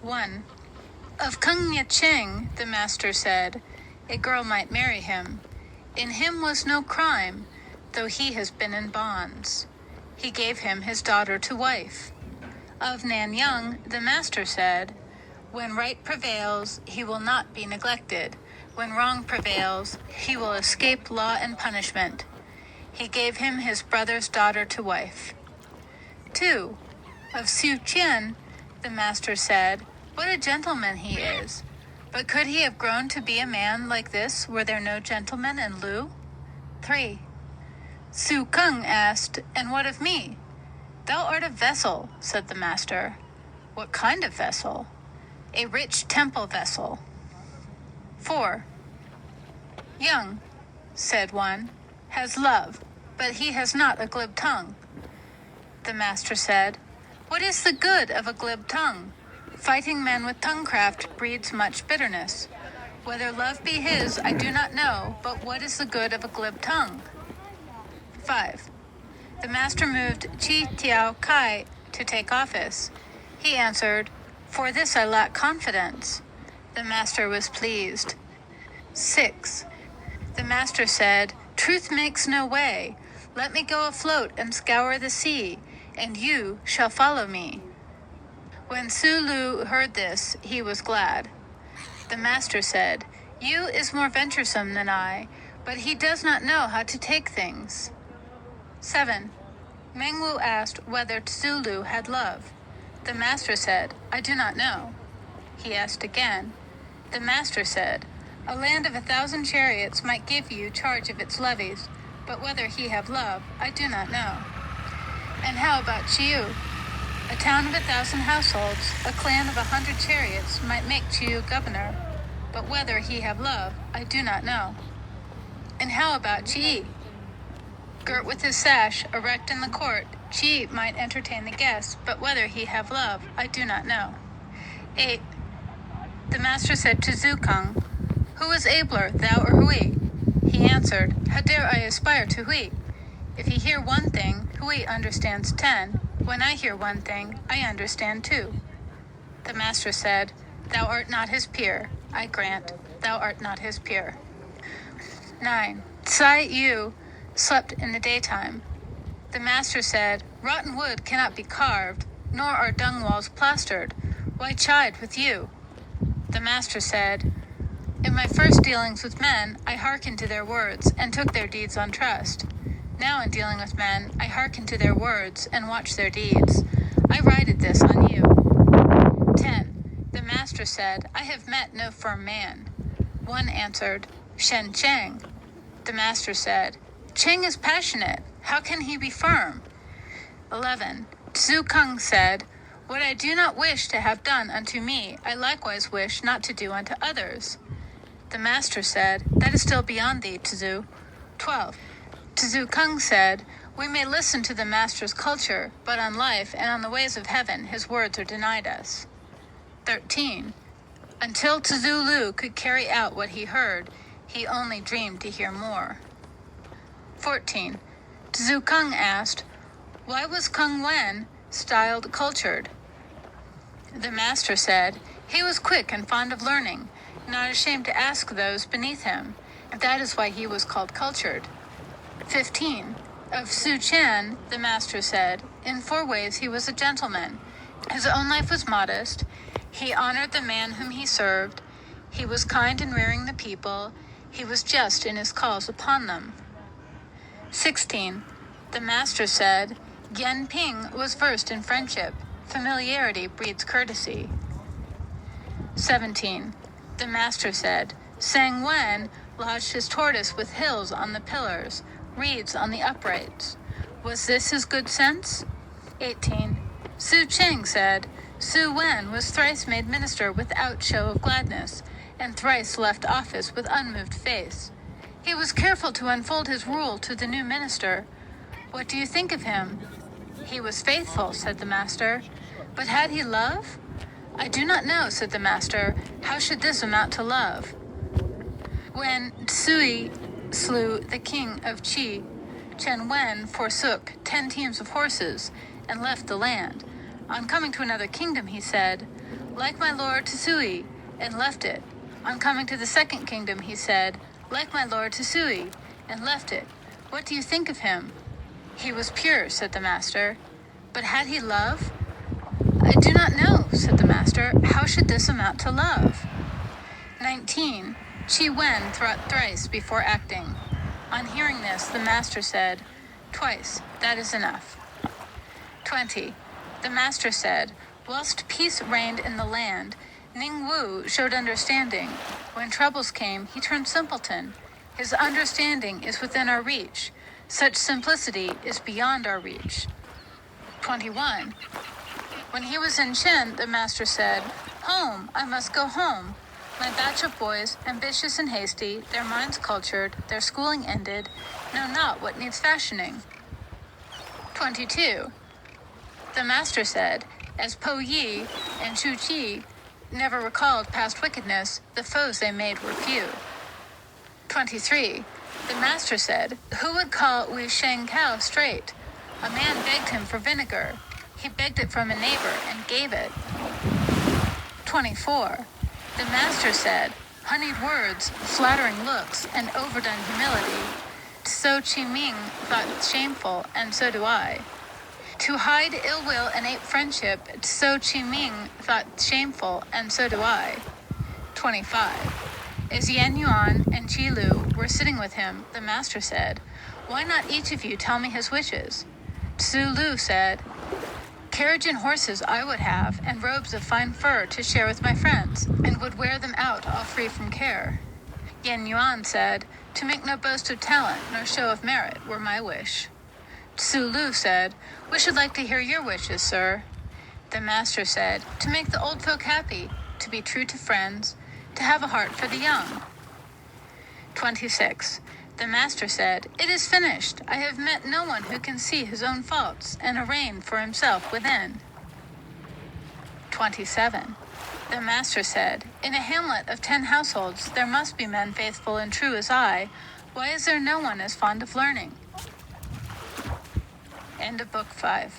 1. Of Kung Cheng, the master said, a girl might marry him. In him was no crime, though he has been in bonds. He gave him his daughter to wife. Of Nan Young, the master said, when right prevails, he will not be neglected. When wrong prevails, he will escape law and punishment. He gave him his brother's daughter to wife. 2. Of Su Qian, the master said, what a gentleman he is! But could he have grown to be a man like this were there no gentleman in Lu? 3. Su Kung asked, and what of me? Thou art a vessel, said the master. What kind of vessel? A rich temple vessel. 4. Young, said one, has love, but he has not a glib tongue. The master said, what is the good of a glib tongue? Fighting men with tonguecraft breeds much bitterness. Whether love be his, I do not know, but what is the good of a glib tongue? 5. The master moved Chi Tiao Kai to take office. He answered, for this I lack confidence. The master was pleased. 6. The master said, truth makes no way. Let me go afloat and scour the sea, and you shall follow me. When Su Lu heard this, he was glad. The master said, Yu is more venturesome than I, but he does not know how to take things. 7. Meng Wu asked whether Su Lu had love. The master said, I do not know. He asked again. The master said, a land of 1,000 chariots might give you charge of its levies, but whether he have love, I do not know. And how about Chiu? A town of 1,000 households, a clan of 100 chariots might make Chiu governor, but whether he have love, I do not know. And how about Chi? Girt with his sash, erect in the court, Chi might entertain the guests, but whether he have love, I do not know. 8. The master said to Zu Kung, who is abler, thou or Hui? He answered, how dare I aspire to Hui? If he hear one thing, Hui understands 10. When I hear one thing, I understand 2. The master said, thou art not his peer. I grant, thou art not his peer. 9. Tsai Yu slept in the daytime. The master said, rotten wood cannot be carved, nor are dung walls plastered. Why chide with you? The master said, in my first dealings with men, I hearkened to their words and took their deeds on trust. Now in dealing with men, I hearken to their words and watch their deeds. I writed this on you. 10. The master said, I have met no firm man. One answered, Shen Cheng. The master said, Cheng is passionate. How can he be firm? 11. Tzu Kung said, what I do not wish to have done unto me, I likewise wish not to do unto others. The master said, that is still beyond thee, Tzu. 12. Tzu Kung said, we may listen to the master's culture, but on life and on the ways of heaven his words are denied us. 13. Until Tzu Lu could carry out what he heard, he only dreamed to hear more. 14. Tzu Kung asked, why was Kung Wen styled cultured? The master said, he was quick and fond of learning, not ashamed to ask those beneath him. That is why he was called cultured. 15. Of Su Qian, the master said, in 4 ways he was a gentleman. His own life was modest. He honored the man whom he served. He was kind in rearing the people. He was just in his calls upon them. 16. The master said, Yan Ping was versed in friendship. Familiarity breeds courtesy. 17. The master said, Sang Wen lodged his tortoise with hills on the pillars, reeds on the uprights. Was this his good sense? 18. Su Cheng said, Su Wen was thrice made minister without show of gladness, and thrice left office with unmoved face. He was careful to unfold his rule to the new minister. What do you think of him? He was faithful, said the master. But had he love? I do not know, said the master. How should this amount to love? When Tsui slew the king of Qi, Chen Wen forsook 10 teams of horses and left the land. On coming to another kingdom, he said, "Like my lord Tsui," and left it. On coming to the second kingdom, he said, "Like my lord Tsui," and left it. "What do you think of him?" "He was pure," said the master. "But had he love?" "I do not know," said the master. "How should this amount to love?" 19. Chi Wen thought thrice before acting. On hearing this, the master said, "Twice, that is enough." 20. The master said, "Whilst peace reigned in the land, Ning Wu showed understanding. When troubles came, he turned simpleton. His understanding is within our reach. Such simplicity is beyond our reach." 21. When he was in Chen, the master said, "Home, I must go home. My batch of boys, ambitious and hasty, their minds cultured, their schooling ended, know not what needs fashioning." 22. The master said, as Po Yi and Chu Chi never recalled past wickedness, the foes they made were few. 23. The master said, "Who would call Wei Sheng Cow straight?" A man begged him for vinegar. He begged it from a neighbor and gave it. 24. The master said, "Honeyed words, flattering looks, and overdone humility. So Chi Ming thought shameful, and so do I. To hide ill will and ape friendship, so Chi Ming thought shameful, and so do I." 25. As Yan Yuan and Chi Lu were sitting with him, the master said, "Why not each of you tell me his wishes?" Tzu Lu said, "Carriage and horses I would have, and robes of fine fur to share with my friends, and would wear them out all free from care." Yan Yuan said, "To make no boast of talent, nor show of merit, were my wish." Tzu Lu said, "We should like to hear your wishes, sir." The master said, "To make the old folk happy, to be true to friends, to have a heart for the young." 26. The master said, "It is finished. I have met no one who can see his own faults and arraign for himself within." 27. The master said, "In a hamlet of 10 households, there must be men faithful and true as I. Why is there no one as fond of learning?" End of Book 5.